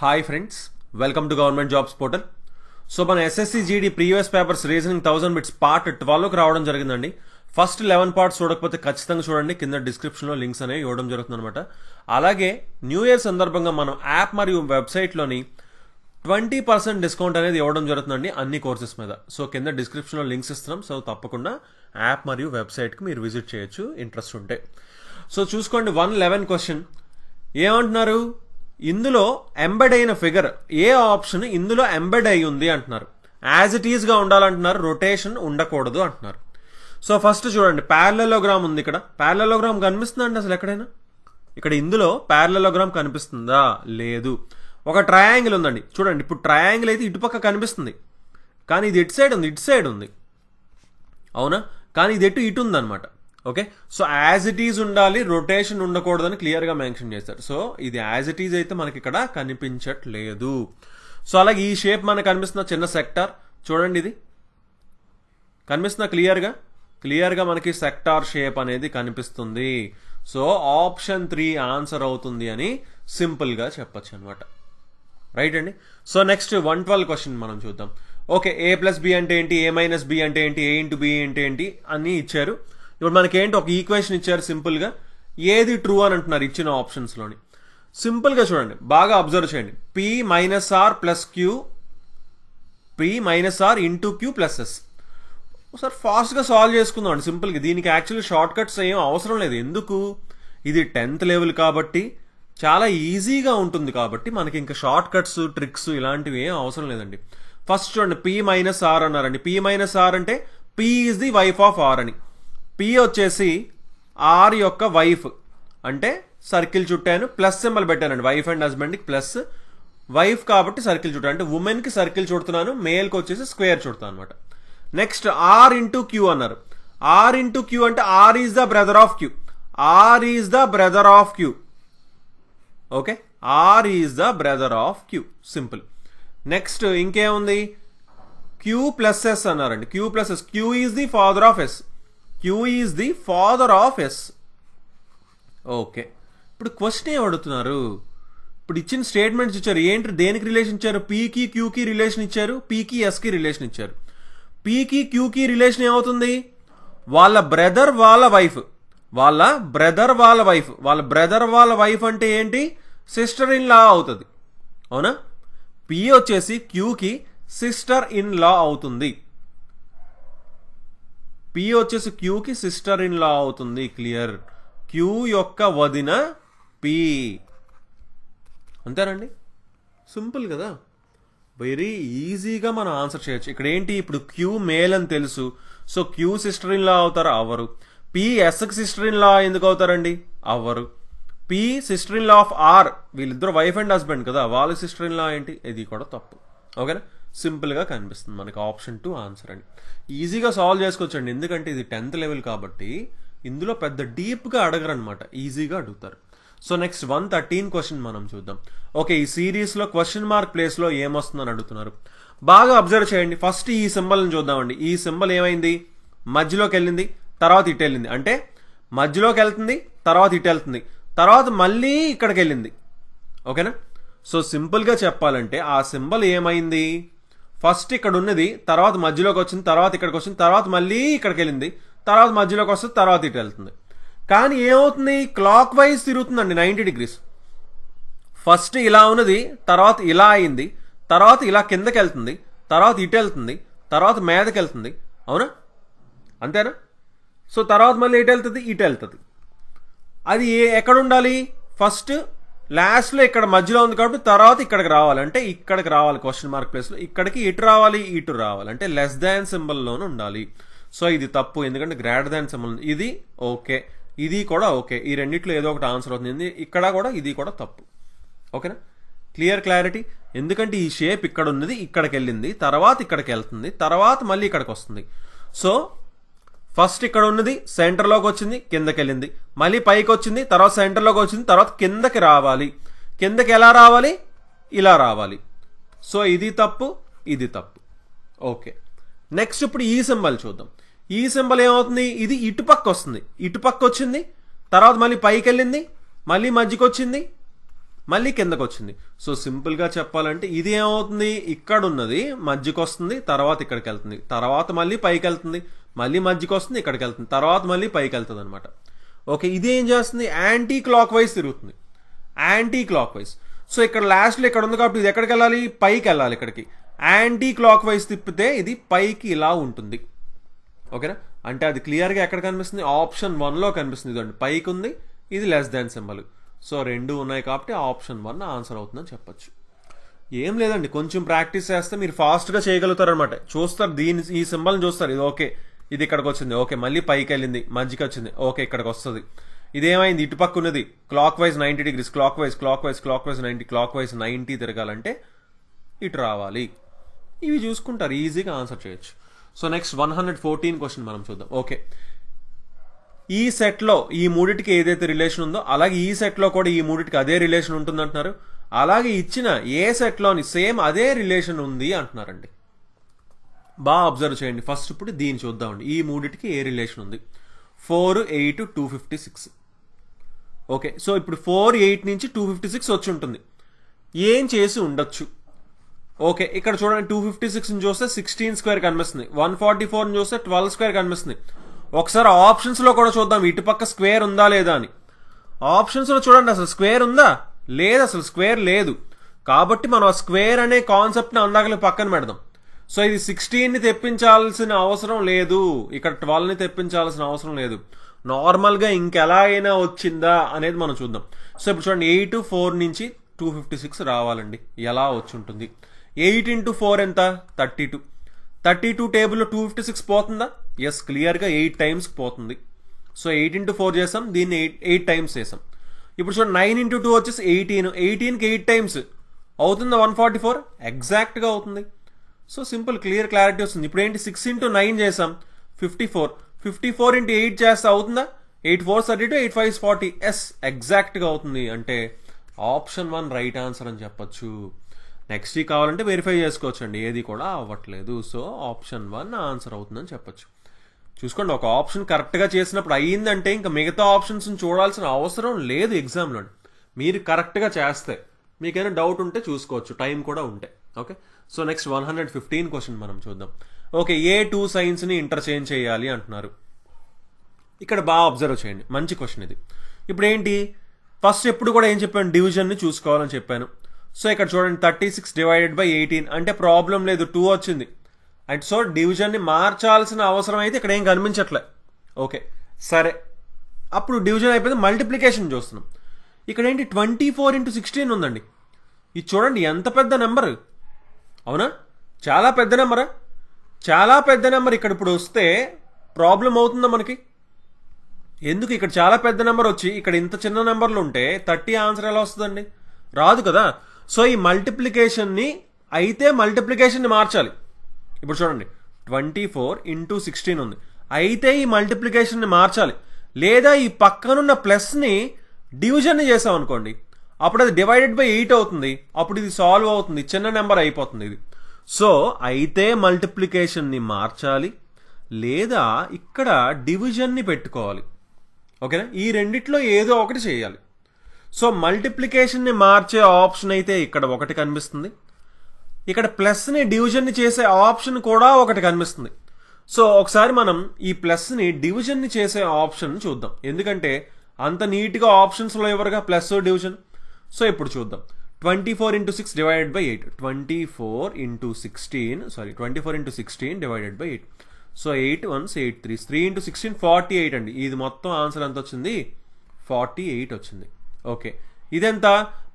Hi friends, welcome to Government Jobs Portal. So మన SSC GD previous papers reasoning 1000 bits part 12కి రావడం జరిగిందండి. First 11 parts చూడకపోతే ఖచ్చితంగా చూడండి, కింద డిస్క్రిప్షన్లో లింక్స్ అనేవి ఇవ్వడం జరుగుతుంది అనమాట. అలాగే న్యూ ఇయర్ సందర్భంగా మనం యాప్ మరియు వెబ్సైట్లోని 20% డిస్కౌంట్ అనేది ఇవ్వడం జరుగుతుందండి అన్ని కోర్సెస్ మీద. సో కింద డిస్క్రిప్షన్లో లింక్స్ ఇస్తున్నాం, సో తప్పకుండా యాప్ మరియు వెబ్సైట్కి మీరు విజిట్ చేయొచ్చు ఇంట్రెస్ట్ ఉంటే. సో చూసుకోండి, 111 క్వశ్చన్ ఏమంటున్నారు, ఇందులో ఎంబెడ్ అయిన ఫిగర్ ఏ ఆప్షన్ ఇందులో ఎంబెడ్ అయి ఉంది అంటున్నారు. యాజ్ ఇట్ ఈజ్ గా ఉండాలంటున్నారు, రొటేషన్ ఉండకూడదు అంటున్నారు. సో ఫస్ట్ చూడండి, ప్యారలలోగ్రామ్ ఉంది. ఇక్కడ ప్యారలలోగ్రామ్ కనిపిస్తుందా అండి అసలు ఎక్కడైనా? ఇక్కడ ఇందులో ప్యారలలోగ్రామ్ కనిపిస్తుందా? లేదు. ఒక ట్రయాంగిల్ ఉందండి, చూడండి. ఇప్పుడు ట్రయాంగిల్ అయితే ఇటుపక్క కనిపిస్తుంది, కానీ ఇది ఇటు సైడ్ ఉంది అవునా? కానీ ఇది ఇటు ఉంది అనమాట. Okay, so as it is ఉండాలి, రొటేషన్ ఉండకూడదని క్లియర్గా మెన్షన్ చేశారు. సో ఇది యాజ్ ఇట్ ఈజ్ అయితే మనకి ఇక్కడ కనిపించట్లేదు. సో అలాగే ఈ షేప్ మనకు కనిపిస్తున్న చిన్న సెక్టార్ చూడండి, ఇది కనిపిస్తున్న క్లియర్గా మనకి సెక్టార్ షేప్ అనేది కనిపిస్తుంది. సో ఆప్షన్ 3 ఆన్సర్ అవుతుంది అని సింపుల్గా చెప్పచ్చు అనమాట. రైట్ అండి. సో నెక్స్ట్ 112 క్వశ్చన్ మనం చూద్దాం. ఓకే, A+B అంటే ఏంటి, A-B అంటే ఏంటి, A×B అంటే ఏంటి అని ఇచ్చారు. ఇప్పుడు మనకేంటి, ఒక ఈక్వేషన్ ఇచ్చారు సింపుల్గా. ఏది ట్రూ అని అంటున్నారు ఇచ్చిన ఆప్షన్స్లోని. సింపుల్గా చూడండి, బాగా అబ్జర్వ్ చేయండి. P-R + Q, P-R × Q + S. ఒకసారి ఫాస్ట్గా సాల్వ్ చేసుకుందాం అండి సింపుల్గా. దీనికి యాక్చువల్లీ షార్ట్ కట్స్ ఏం అవసరం లేదు. ఎందుకు, ఇది 10th లెవెల్ కాబట్టి చాలా ఈజీగా ఉంటుంది కాబట్టి మనకి ఇంకా షార్ట్ కట్స్ ట్రిక్స్ ఇలాంటివి ఏం అవసరం లేదండి. ఫస్ట్ చూడండి, P-R అన్నారండి. P-R అంటే P is the wife of R అని. P వచ్చేసి R యొక్క వైఫ్ అంటే సర్కిల్ చుట్టాను, ప్లస్ సింబల్ పెట్టానండి. వైఫ్ అండ్ హస్బెండ్కి ప్లస్, వైఫ్ కాబట్టి సర్కిల్ చుట్టాను, అంటే ఉమెన్కి సర్కిల్ చుడుతున్నాను, మేల్కి వచ్చేసి స్క్వేర్ చుడతాను అనమాట. నెక్స్ట్ R × Q అన్నారు. R × Q అంటే R is the brother of Q. R is the brother of Q. Okay, R is the brother of Q. Simple. Next ఇంకేముంది, Q + S అన్నారండి. Q + S, Q is the father of S. Q is the father of S. Okay, ఇప్పుడు question ఏం అడుగుతున్నారు, ఇప్పుడు ఇచ్చిన statements ఇచ్చారు. ఏంటి, దేనికి రిలేషన్ ఇచ్చారు? Pకి Qకి రిలేషన్ ఇచ్చారు, Pకి Sకి రిలేషన్ ఇచ్చారు. Pకి Qకి రిలేషన్ ఏమవుతుంది, వాళ్ళ బ్రదర్ వాళ్ళ వైఫ్, వాళ్ళ బ్రదర్ వాళ్ళ వైఫ్ అంటే ఏంటి, సిస్టర్ ఇన్ లా అవుతుంది. అవునా? P వచ్చేసి Qకి సిస్టర్ ఇన్ లా అవుతుంది. P వచ్చేసి Qకి సిస్టర్ ఇన్ లా అవుతుంది. క్లియర్. Q యొక్క వదిన P. అంతేనండి, సింపుల్ కదా, వెరీ ఈజీగా మనం ఆన్సర్ చేయొచ్చు. ఇక్కడ ఏంటి, ఇప్పుడు Q మేల్ అని తెలుసు, so Q sister in law అవుతారా? అవ్వరు. P Sకి సిస్టర్ ఇన్ లా ఎందుకు అవుతారండి? అవ్వరు. P sister in law of R, వీళ్ళిద్దరు వైఫ్ అండ్ హస్బెండ్ కదా, వాళ్ళ సిస్టర్ ఇన్ లా ఏంటి, ఇది కూడా తప్పు. ఓకేనా? సింపుల్గా కనిపిస్తుంది మనకి ఆప్షన్ 2 ఆన్సర్ అండి. ఈజీగా సాల్వ్ చేసుకోవచ్చండి, ఎందుకంటే ఇది 10th లెవెల్ కాబట్టి ఇందులో పెద్ద డీప్గా అడగరు అనమాట, ఈజీగా అడుగుతారు. సో నెక్స్ట్ 113 క్వశ్చన్ మనం చూద్దాం. ఓకే, ఈ సిరీస్లో క్వశ్చన్ మార్క్ ప్లేస్లో ఏమొస్తుందని అడుగుతున్నారు. బాగా అబ్జర్వ్ చేయండి. ఫస్ట్ ఈ సింబల్ని చూద్దామండి. ఈ సింబల్ ఏమైంది, మధ్యలోకి వెళ్ళింది, తర్వాత ఇటు వెళ్ళింది. అంటే మధ్యలోకి వెళ్తుంది, తర్వాత ఇటు వెళ్తుంది, తర్వాత మళ్ళీ ఇక్కడికి వెళ్ళింది. ఓకేనా? సో సింపుల్గా చెప్పాలంటే ఆ సింబల్ ఏమైంది, ఫస్ట్ ఇక్కడ ఉన్నది, తర్వాత మధ్యలోకి వచ్చింది, తర్వాత ఇక్కడికి వచ్చింది, తర్వాత మళ్ళీ ఇక్కడికి వెళ్ళింది, తర్వాత మధ్యలోకి వస్తుంది, తర్వాత ఇటు వెళ్తుంది. కానీ ఏమవుతుంది, క్లాక్ వైజ్ తిరుగుతుందండి 90 degrees. ఫస్ట్ ఇలా ఉన్నది, తర్వాత ఇలా అయింది, తర్వాత ఇలా కిందకి వెళ్తుంది, తర్వాత ఇటు వెళ్తుంది, తర్వాత మీదకి వెళ్తుంది. అవునా? అంతేనా? సో తర్వాత మళ్ళీ ఇటు వెళ్తుంది, ఇటు వెళ్తుంది. అది ఎక్కడ ఉండాలి, ఫస్ట్ లాస్ట్లో ఇక్కడ మధ్యలో ఉంది కాబట్టి తర్వాత ఇక్కడికి రావాలి, అంటే ఇక్కడికి రావాలి క్వశ్చన్ మార్క్ ప్లేస్లో. ఇక్కడికి ఇటు రావాలి, ఇటు రావాలి, అంటే లెస్ దాన్ సింబల్లోనే ఉండాలి. సో ఇది తప్పు, ఎందుకంటే గ్రేటర్ దాన్ సింబల్. ఇది ఓకే, ఇది కూడా ఓకే, ఈ రెండిట్లో ఏదో ఒకటి ఆన్సర్ అవుతుంది. ఇక్కడ కూడా ఇది కూడా తప్పు. ఓకేనా? క్లారిటీ. ఎందుకంటే ఈ షేప్ ఇక్కడ ఉన్నది, ఇక్కడికి వెళ్ళింది, తర్వాత ఇక్కడికి వెళ్తుంది, తర్వాత మళ్ళీ ఇక్కడికి వస్తుంది. సో ఫస్ట్ ఇక్కడ ఉన్నది సెంటర్లోకి వచ్చింది, కిందకి వెళ్ళింది, మళ్ళీ పైకి వచ్చింది, తర్వాత సెంటర్లోకి వచ్చింది, తర్వాత కిందకి రావాలి. కిందకి ఎలా రావాలి, ఇలా రావాలి. సో ఇది తప్పు, ఇది తప్పు. ఓకే, నెక్స్ట్ ఇప్పుడు ఈ సింబల్ చూద్దాం. ఈ సింబల్ ఏమవుతుంది, ఇది ఇటుపక్క వస్తుంది, ఇటుపక్క వచ్చింది, తర్వాత మళ్ళీ పైకి వెళ్ళింది, మళ్ళీ మధ్యకి వచ్చింది, మళ్ళీ కిందకు వచ్చింది. సో సింపుల్గా చెప్పాలంటే ఇది ఏమవుతుంది, ఇక్కడ ఉన్నది మధ్యకి వస్తుంది, తర్వాత ఇక్కడికి వెళ్తుంది, తర్వాత మళ్ళీ పైకి వెళ్తుంది, మళ్ళీ మధ్యకి వస్తుంది, ఇక్కడికి వెళ్తుంది, తర్వాత మళ్ళీ పైకి వెళ్తుంది అనమాట. ఓకే, ఇది ఏం చేస్తుంది, యాంటీ క్లాక్ వైజ్ తిరుగుతుంది, యాంటీ క్లాక్ వైజ్. సో ఇక్కడ లాస్ట్లో ఇక్కడ ఉంది కాబట్టి ఇది ఎక్కడికి వెళ్ళాలి, పైకి వెళ్ళాలి. ఇక్కడికి యాంటీ క్లాక్ వైజ్ తిప్పితే ఇది పైకి ఇలా ఉంటుంది. ఓకేనా, అంటే అది క్లియర్గా ఎక్కడ కనిపిస్తుంది, ఆప్షన్ 1లో కనిపిస్తుంది. ఇదండి పైకి ఉంది, ఇది లెస్ దాన్ సింబల్. సో రెండు ఉన్నాయి కాబట్టి ఆప్షన్ 1 ఆన్సర్ అవుతుందని చెప్పొచ్చు. ఏం లేదండి, కొంచెం ప్రాక్టీస్ చేస్తే మీరు ఫాస్ట్గా చేయగలుగుతారు అనమాట. చూస్తారు ఈ సింబల్ని చూస్తారు, ఇది ఓకే, ఇది ఇక్కడికి వచ్చింది, ఓకే, మళ్ళీ పైకి వెళ్ళింది, మధ్యకి వచ్చింది, ఓకే, ఇక్కడికి వస్తుంది. ఇదేమైంది, ఇటుపక్క ఉన్నది clock wise 90 degrees, clock wise 90, clock wise 90 తిరగాలంటే ఇటు రావాలి. ఇవి చూసుకుంటారు, ఈజీగా ఆన్సర్ చేయొచ్చు. సో నెక్స్ట్ 114 క్వశ్చన్ మనం చూద్దాం. ఓకే, ఈ సెట్లో ఈ మూడిటికి ఏదైతే రిలేషన్ ఉందో అలాగే ఈ సెట్లో కూడా ఈ మూడిటికి అదే రిలేషన్ ఉంటుంది అంటున్నారు. అలాగే ఇచ్చిన ఏ సెట్లోని సేమ్ అదే రిలేషన్ ఉంది అంటున్నారండి. బాగా అబ్జర్వ్ చేయండి. ఫస్ట్ ఇప్పుడు దీన్ని చూద్దామండి. ఈ మూడిటికి ఏ రిలేషన్ ఉంది, 4, 8, 256. ఓకే, సో ఇప్పుడు 4, 8 నుంచి 256 వచ్చి ఉంటుంది. ఏం చేసి ఉండొచ్చు? ఓకే, ఇక్కడ చూడండి 256 చూస్తే 16 స్క్వేర్ కనిపిస్తుంది, 144 చూస్తే 12 స్క్వేర్ కనిపిస్తుంది. ఒకసారి ఆప్షన్స్లో కూడా చూద్దాం ఇటుపక్క స్క్వేర్ ఉందా లేదా అని. ఆప్షన్స్లో చూడండి, అసలు స్క్వేర్ ఉందా లేదా, అసలు స్క్వేర్ లేదు. కాబట్టి మనం ఆ స్క్వేర్ అనే కాన్సెప్ట్ని అందాకలే పక్కన పెడదాం. సో ఇది 16ని తెప్పించాల్సిన అవసరం లేదు, ఇక్కడ 12ని తెప్పించాల్సిన అవసరం లేదు. నార్మల్గా ఇంకెలా అయినా వచ్చిందా అనేది మనం చూద్దాం. సో ఇప్పుడు చూడండి 8, 4 నుంచి 256 రావాలండి. ఎలా వచ్చి ఉంటుంది? 8 into 4 ఎంత, 32. 32 టేబుల్లో 256 పోతుందా? ఎస్, క్లియర్గా 8 times పోతుంది. సో 8 into 4 చేసాం, దీన్ని 8 times చేసాం. ఇప్పుడు చూడండి 9 into 2 వచ్చేసి 18. 18కి 8 times అవుతుందా 144? ఎగ్జాక్ట్గా అవుతుంది. సో సింపుల్, క్లియర్ క్లారిటీ వస్తుంది. ఇప్పుడు ఏంటి, 6 into 9 చేసాం, 54. 54 into 8 చేస్తే అవుతుందా? 8 4 32, 8 5 40. ఎస్, ఎగ్జాక్ట్గా అవుతుంది. అంటే ఆప్షన్ 1 రైట్ ఆన్సర్ అని చెప్పచ్చు. నెక్స్ట్ కావాలంటే వెరిఫై చేసుకోవచ్చు అండి, ఏది కూడా అవ్వట్లేదు. సో ఆప్షన్ 1 ఆన్సర్ అవుతుందని చెప్పచ్చు. చూసుకోండి, ఒక ఆప్షన్ కరెక్ట్గా చేసినప్పుడు అయ్యిందంటే ఇంకా మిగతా ఆప్షన్స్ చూడాల్సిన అవసరం లేదు ఎగ్జామ్లో. మీరు కరెక్ట్గా చేస్తే మీకైనా డౌట్ ఉంటే చూసుకోవచ్చు, టైం కూడా ఉంటే. ఓకే, సో నెక్స్ట్ 115 క్వశ్చన్ మనం చూద్దాం. ఓకే, ఏ 2 సైన్స్ని ఇంటర్చేంజ్ చేయాలి అంటున్నారు. ఇక్కడ బాగా అబ్జర్వ్ చేయండి, మంచి క్వశ్చన్ ఇది. ఇప్పుడు ఏంటి, ఫస్ట్ ఎప్పుడు కూడా ఏం చెప్పాను, డివిజన్ని చూసుకోవాలని చెప్పాను. సో ఇక్కడ చూడండి 36 divided by 18 అంటే ప్రాబ్లం లేదు, 2 వచ్చింది. అండ్ సో డివిజన్ని మార్చాల్సిన అవసరం అయితే ఇక్కడ ఏం కనిపించట్లే. ఓకే సరే, అప్పుడు డివిజన్ అయిపోయింది, మల్టిప్లికేషన్ చూస్తున్నాం. ఇక్కడ ఏంటి 24 into 16 ఉందండి. ఇది చూడండి ఎంత పెద్ద నెంబర్, అవునా? చాలా పెద్ద నెంబరా? చాలా పెద్ద నెంబర్. ఇక్కడ ఇప్పుడు వస్తే ప్రాబ్లం అవుతుందా మనకి? ఎందుకు, ఇక్కడ చాలా పెద్ద నెంబర్ వచ్చి ఇక్కడ ఇంత చిన్న నెంబర్లు ఉంటే 30 ఆన్సర్ ఎలా వస్తుందండి? రాదు కదా. సో ఈ మల్టిప్లికేషన్ని మార్చాలి. ఇప్పుడు చూడండి 24 into 16 ఉంది, అయితే ఈ మల్టిప్లికేషన్ని మార్చాలి. లేదా ఈ పక్కనున్న ప్లస్ని డివిజన్ని చేసాం అనుకోండి, అప్పుడు అది డివైడెడ్ బై 8 అవుతుంది. అప్పుడు ఇది సాల్వ్ అవుతుంది, చిన్న నెంబర్ అయిపోతుంది ఇది. సో అయితే మల్టిప్లికేషన్ని మార్చాలి, లేదా ఇక్కడ డివిజన్ని పెట్టుకోవాలి. ఓకేనా, ఈ రెండిట్లో ఏదో ఒకటి చేయాలి. సో మల్టిప్లికేషన్ని మార్చే ఆప్షన్ అయితే ఇక్కడ ఒకటి కనిపిస్తుంది, ఇక్కడ ప్లస్ని డివిజన్ని చేసే ఆప్షన్ కూడా ఒకటి కనిపిస్తుంది. సో ఒకసారి మనం ఈ ప్లస్ని డివిజన్ని చేసే ఆప్షన్ చూద్దాం, ఎందుకంటే అంత నీట్గా ఆప్షన్స్లో ఎవరుగా ప్లస్ డివిజన్. సో ఇప్పుడు చూద్దాం. 24 into 6 divided by 8. 24 into 16 divided by 8. So 8 1s 8 3s, 3 into 16 48 అండి. ఇది మొత్తం ఆన్సర్ ఎంత వచ్చింది? 48 వచ్చింది. ఓకే, ఇదెంత?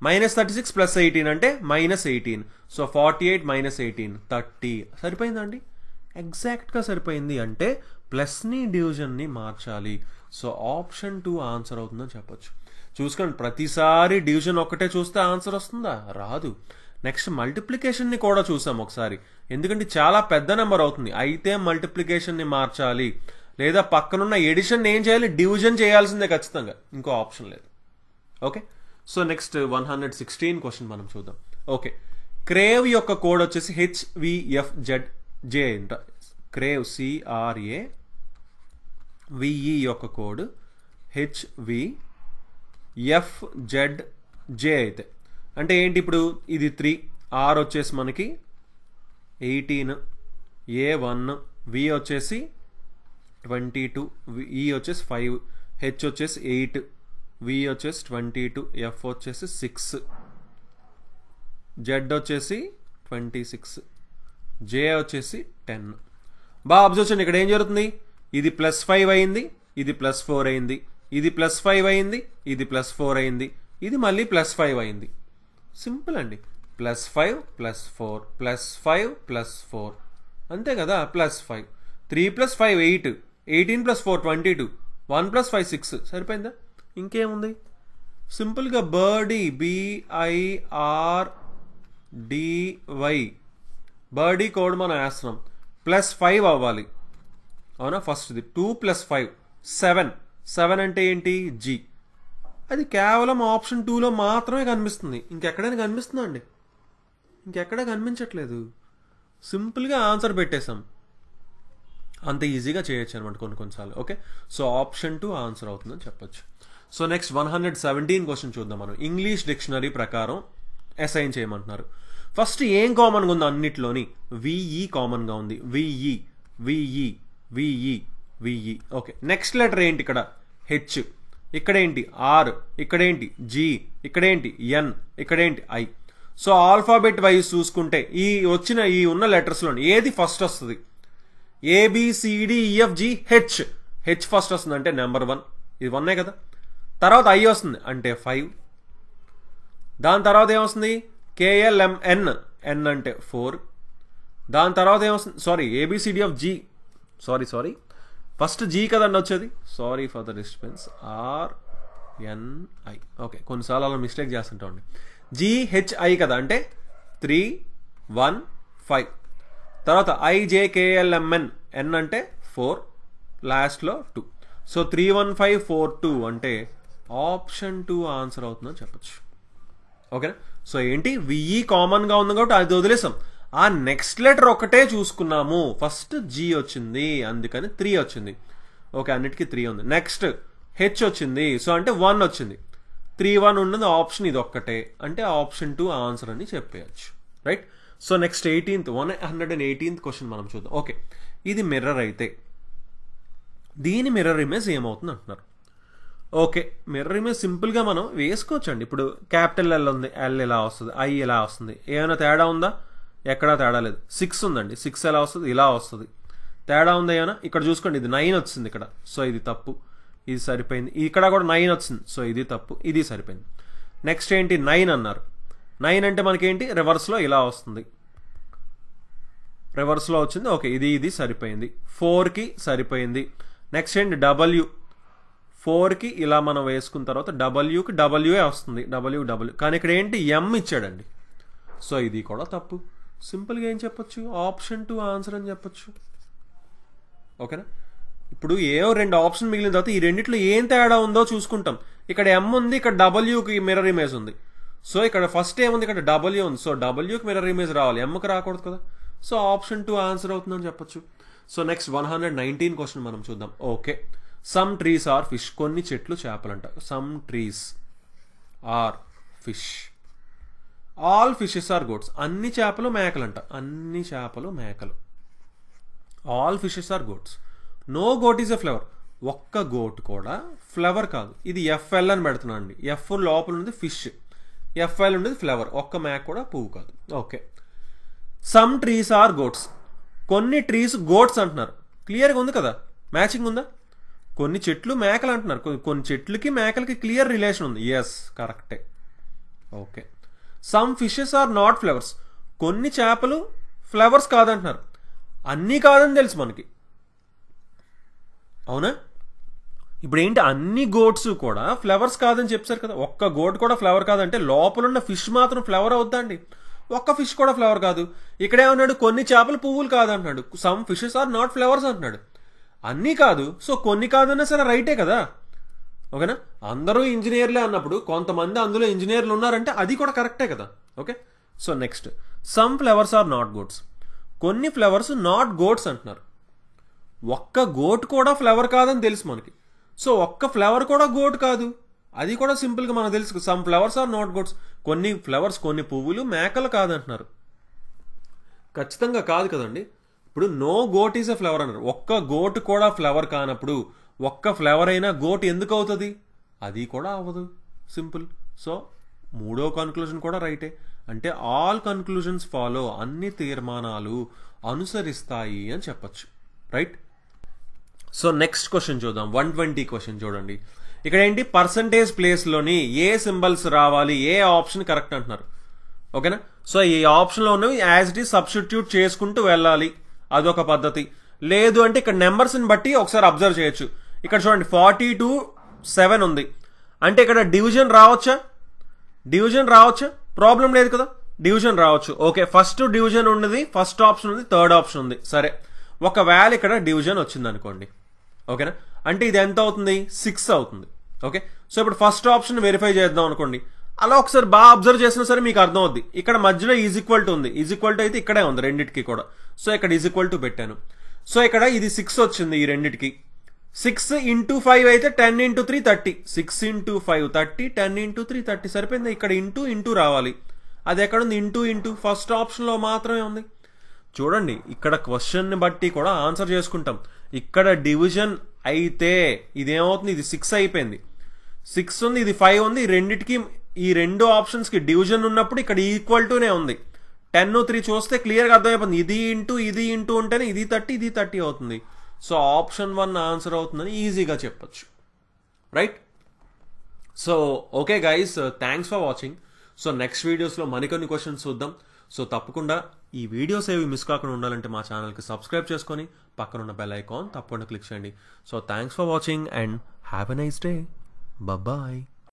-36 + 18 అంటే -18. సో 48 - 18 30. సరిపోయిందండి, ఎగ్జాక్ట్గా సరిపోయింది. అంటే ప్లస్ని డివిజన్ని మార్చాలి. సో ఆప్షన్ 2 ఆన్సర్ అవుతుందని చెప్పొచ్చు. చూసుకోండి, ప్రతిసారి డివిజన్ ఒక్కటే చూస్తే ఆన్సర్ వస్తుందా? రాదు. నెక్స్ట్ మల్టిప్లికేషన్ని కూడా చూసాం ఒకసారి, ఎందుకంటే చాలా పెద్ద నెంబర్ అవుతుంది. అయితే మల్టిప్లికేషన్ని మార్చాలి, లేదా పక్కనున్న ఎడిషన్ ఏం చేయాలి? డివిజన్ చేయాల్సిందే ఖచ్చితంగా, ఇంకో ఆప్షన్ లేదు. ఓకే, సో నెక్స్ట్ 116 క్వశ్చన్ మనం చూద్దాం. ఓకే, క్రేవ్ యొక్క కోడ్ వచ్చేసి HVFZJ అంట. క్రేవ్ CRAVE యొక్క కోడ్ HVFZJ అయితే అంటే ఏంటి ఇప్పుడు ఇది 3, ఆర్ వచ్చేసి మనకి 18, A1, V వచ్చేసి 22, E వచ్చేసి 5, H వచ్చేసి 8, V వచ్చేసి 22, F వచ్చేసి 6, Z వచ్చేసి 26, J వచ్చేసి 10. బాగా అబ్జర్వ్ చేయండి, ఇక్కడ ఏం జరుగుతుంది, ఇది +5 అయింది, ఇది +4 అయింది, ఇది +5 అయింది, ఇది +4 అయింది, ఇది మళ్ళీ +5 అయింది. సింపుల్ అండి, +5 +4 +5 +4 అంతే కదా. +5 3 + 5 8, 18 + 4 22, 1 + 5 6 సరిపోయిందా. ఇంకేముంది, సింపుల్గా బర్డీ BIRDY బర్డీ కోడ్ మనం వేస్తున్నాం, +5 అవ్వాలి అవునా. ఫస్ట్ది 2 + 5 7, 7 అంటే ఏంటి G. అది కేవలం ఆప్షన్ 2లో మాత్రమే కనిపిస్తుంది, ఇంకెక్కడైనా కనిపిస్తుందా అండి, ఇంకెక్కడ కనిపించట్లేదు. సింపుల్గా ఆన్సర్ పెట్టేశాం, అంత ఈజీగా చేయొచ్చు అనమాట కొన్నిసార్లు. ఓకే, సో ఆప్షన్ 2 ఆన్సర్ అవుతుందని చెప్పొచ్చు. సో నెక్స్ట్ 117 క్వశ్చన్ చూద్దాం మనం. ఇంగ్లీష్ డిక్షనరీ ప్రకారం అసైన్ చేయమంటున్నారు. ఫస్ట్ ఏం కామన్గా ఉంది అన్నిట్లోని, విఈ కామన్గా ఉంది, V E V E V E V E. Okay, next letter ఏంటి, ఇక్కడ హెచ్, ఇక్కడేంటి ఆర్, ఇక్కడేంటి జి, ఇక్కడేంటి ఎన్, ఇక్కడేంటి ఐ. సో ఆల్ఫాబెట్ వైజ్ చూసుకుంటే ఈ ఉన్న లెటర్స్లోని ఏది ఫస్ట్ వస్తుంది, ABCDEFG హెచ్ ఫస్ట్ వస్తుంది అంటే నెంబర్ 1, ఇది 1 కదా. తర్వాత ఐ వస్తుంది అంటే 5, దాని తర్వాత ఏమొస్తుంది KLMN, N అంటే 4, దాని తర్వాత ఏమొస్తుంది ABCDEFG, సారీ ఫస్ట్ జీ కదండి వచ్చేది, sorry for the disturbance, RNI. Okay, కొన్నిసార్లు అలా మిస్టేక్ చేస్తుంటామండి. GHI కదా అంటే 3 1 5, తర్వాత IJKLMN, N అంటే 4, లాస్ట్లో 2. సో 3 1 5 4 2 అంటే ఆప్షన్ 2 ఆన్సర్ అవుతుందని చెప్పచ్చు. ఓకేనా. సో ఏంటి, విఈ కామన్గా ఉంది కాబట్టి అది వదిలేసాం, ఆ నెక్స్ట్ లెటర్ ఒకటే చూసుకున్నాము. ఫస్ట్ జీ వచ్చింది అందుకని 3 వచ్చింది. ఓకే, అన్నిటికీ 3 ఉంది. నెక్స్ట్ హెచ్ వచ్చింది, సో అంటే 1 వచ్చింది, 3 1 ఉన్నది ఆప్షన్ ఇది ఒక్కటే అంటే ఆప్షన్ 2 ఆన్సర్ అని చెప్పేయచ్చు. Right. So next 118th question మనం చూద్దాం. ఓకే, ఇది మిర్రర్ అయితే దీని మిర్రర్ ఇమేజ్ ఏమవుతుంది అంటున్నారు. ఓకే, మిర్రర్ ఇమేజ్ సింపుల్గా మనం వేసుకోవచ్చు అండి. ఇప్పుడు క్యాపిటల్ L ఉంది, L ఇలా వస్తుంది, I ఇలా వస్తుంది, ఏమైనా తేడా ఉందా, ఎక్కడా తేడా లేదు. 6 ఉందండి, 6 ఎలా వస్తుంది, ఇలా వస్తుంది. తేడా ఉందా ఏమైనా, ఇక్కడ చూసుకోండి, ఇది 9 వచ్చింది ఇక్కడ, సో ఇది తప్పు, ఇది సరిపోయింది. ఇక్కడ కూడా 9 వచ్చింది, సో ఇది తప్పు, ఇది సరిపోయింది. నెక్స్ట్ ఏంటి 9 అన్నారు, 9 అంటే మనకేంటి రివర్స్లో ఇలా వస్తుంది, రివర్స్లో వచ్చింది. ఓకే, ఇది సరిపోయింది, 4కి సరిపోయింది. నెక్స్ట్ ఏంటి W, 4కి ఇలా మనం వేసుకున్న తర్వాత Wకి WA వస్తుంది, W కానీ ఇక్కడ ఏంటి M ఇచ్చాడండి, సో ఇది కూడా తప్పు. సింపుల్గా ఏం చెప్పొచ్చు, ఆప్షన్ 2 ఆన్సర్ అని చెప్పొచ్చు. ఓకేనా. ఇప్పుడు ఏవో 2 ఆప్షన్ మిగిలిన తర్వాత ఈ రెండిట్లో ఏం తేడా ఉందో చూసుకుంటాం. ఇక్కడ M ఉంది, ఇక్కడ Wకి మిర్రర్ ఇమేజ్ ఉంది. సో ఇక్కడ ఫస్ట్ ఏముంది, ఇక్కడ W ఉంది, సో Wకి మిర్రర్ ఇమేజ్ రావాలి, Mకి రాకూడదు కదా. సో ఆప్షన్ 2 ఆన్సర్ అవుతుందని చెప్పొచ్చు. సో నెక్స్ట్ 119 క్వశ్చన్ మనం చూద్దాం. Okay, some trees are fish, కొన్ని చెట్లు చేపలంట. Some trees are fish, all fishes are goats, అన్ని చేపలు మేకలంట, అన్ని చేపలు మేకలు. All fishes are goats, no goat is a flower, ఒక్క గోట్ కూడా ఫ్లవర్ కాదు. ఇది FL అని పెడుతున్నాను అండి, F లోపల ఉంది ఫిష్, FL ఉండేది ఫ్లవర్, ఒక్క మేక కూడా పువ్వు కాదు. Okay, some trees are goats, కొన్ని ట్రీస్ గోట్స్ అంటున్నారు. క్లియర్గా ఉంది కదా, మ్యాచింగ్ ఉందా. కొన్ని చెట్లు మేకలు అంటున్నారు, కొన్ని చెట్లకి మేకలకి క్లియర్ రిలేషన్ ఉంది. ఎస్, కరెక్టే. Okay, some fishes are not flowers, కొన్ని చేపలు ఫ్లవర్స్ కాదంటున్నారు. అన్నీ కాదని తెలుసు మనకి, అవునా. ఇప్పుడు ఏంటి, అన్ని గోట్స్ కూడా ఫ్లవర్స్ కాదని చెప్పారు కదా, ఒక్క గోట్ కూడా ఫ్లవర్ కాదంటే లోపల ఉన్న ఫిష్ మాత్రం ఫ్లవర్ అవుద్దా అండి, ఒక్క ఫిష్ కూడా ఫ్లవర్ కాదు. ఇక్కడేమన్నాడు, కొన్ని చేపలు పువ్వులు కాదంటున్నాడు, some fishes are not flowers అంటున్నాడు. అన్నీ కాదు, సో కొన్ని కాదన్నా సరే రైటే కదా. ఓకేనా. అందరూ ఇంజనీర్లే అన్నప్పుడు కొంతమంది అందులో ఇంజనీర్లు ఉన్నారంటే అది కూడా కరెక్టే కదా. Okay, so next some flowers are not goats, కొన్ని ఫ్లవర్స్ నాట్ గోట్స్ అంటున్నారు. ఒక్క గోట్ కూడా ఫ్లవర్ కాదని తెలుసు మనకి, సో ఒక్క ఫ్లవర్ కూడా గోట్ కాదు అది కూడా సింపుల్గా మనకు తెలుసు. Some flowers are not goats. కొన్ని ఫ్లవర్స్, కొన్ని పువ్వులు మేకలు కాదంటున్నారు. ఖచ్చితంగా కాదు కదండి. ఇప్పుడు no goat is a flower అన్నారు. ఒక్క గోట్ కూడా ఫ్లవర్ కానప్పుడు ఒక్క ఫ్లవర్ అయినా గోట్ ఎందుకు అవుతుంది? అది కూడా అవ్వదు. సింపుల్. సో మూడో కన్క్లూజన్ కూడా రైటే. అంటే ఆల్ కన్క్లూజన్స్ ఫాలో, అన్ని తీర్మానాలు అనుసరిస్తాయి అని చెప్పచ్చు. రైట్. సో నెక్స్ట్ క్వశ్చన్ చూద్దాం. 120 క్వశ్చన్ చూడండి. ఇక్కడ ఏంటి, పర్సంటేజ్ ప్లేస్లోని ఏ సింబల్స్ రావాలి, ఏ ఆప్షన్ కరెక్ట్ అంటున్నారు. ఓకేనా. సో ఈ ఆప్షన్లో ఉన్నవి యాజ్ ఇట్ ఈస్ సబ్స్టిట్యూట్ చేసుకుంటూ వెళ్ళాలి, అదొక పద్ధతి. లేదు అంటే ఇక్కడ నెంబర్స్ని బట్టి ఒకసారి అబ్జర్వ్ చేయొచ్చు. ఇక్కడ చూడండి 42 ఉంది అంటే ఇక్కడ డివిజన్ రావచ్చా? డివిజన్ రావచ్చా? ప్రాబ్లం లేదు కదా, డివిజన్ రావచ్చు. ఓకే, ఫస్ట్ డివిజన్ ఉన్నది, ఫస్ట్ ఆప్షన్ ఉంది, థర్డ్ ఆప్షన్ ఉంది. సరే, ఒకవేళ ఇక్కడ డివిజన్ వచ్చింది అనుకోండి. ఓకేనా, అంటే ఇది ఎంత అవుతుంది? 6 అవుతుంది. ఓకే, సో ఇప్పుడు ఫస్ట్ ఆప్షన్ వెరిఫై చేద్దాం అనుకోండి. అలా ఒకసారి బాగా అబ్జర్వ్ చేసినా సరే మీకు అర్థం అవుద్ది. ఇక్కడ మధ్యలో ఈజ్ ఈక్వల్ టు ఉంది, ఈజ్ ఈక్వల్ టు అయితే ఇక్కడే ఉంది రెండింటికి కూడా. సో ఇక్కడ ఈజ్ ఈక్వల్ టు పెట్టాను. సో ఇక్కడ ఇది 6 వచ్చింది ఈ రెండింటికి. 6 into 5 అయితే 10 into 3 30. 6 into 5 30, 10 into 3 30. సరిపోయింది. ఇక్కడ ఇంటూ రావాలి. అది ఎక్కడ ఉంది? ఇంటూ ఫస్ట్ ఆప్షన్లో మాత్రమే ఉంది. చూడండి, ఇక్కడ క్వశ్చన్ని బట్టి కూడా ఆన్సర్ చేసుకుంటాం. ఇక్కడ డివిజన్ అయితే ఇదేమవుతుంది? ఇది 6 అయిపోయింది. 6 ఉంది, ఇది 5 ఉంది. ఈ రెండింటికి, ఈ రెండు ఆప్షన్స్కి డివిజన్ ఉన్నప్పుడు ఇక్కడ ఈక్వల్ టునే ఉంది. 10, 3 చూస్తే క్లియర్గా అర్థమైపోతుంది. ఇది ఇంటూ ఉంటేనే ఇది 30, ఇది 30 అవుతుంది. సో ఆప్షన్ 1 ఆన్సర్ అవుతుందని ఈజీగా చెప్పచ్చు. Right. So okay guys, thanks for watching. So next వీడియోస్లో మరికొన్ని క్వశ్చన్స్ చూద్దాం. సో తప్పకుండా ఈ వీడియోస్ ఏవి మిస్ కాకుండా ఉండాలంటే మా ఛానల్కి సబ్స్క్రైబ్ చేసుకొని పక్కనున్న బెల్ ఐకాన్ తప్పకుండా క్లిక్ చేయండి. So thanks for watching and have a nice day. Bye.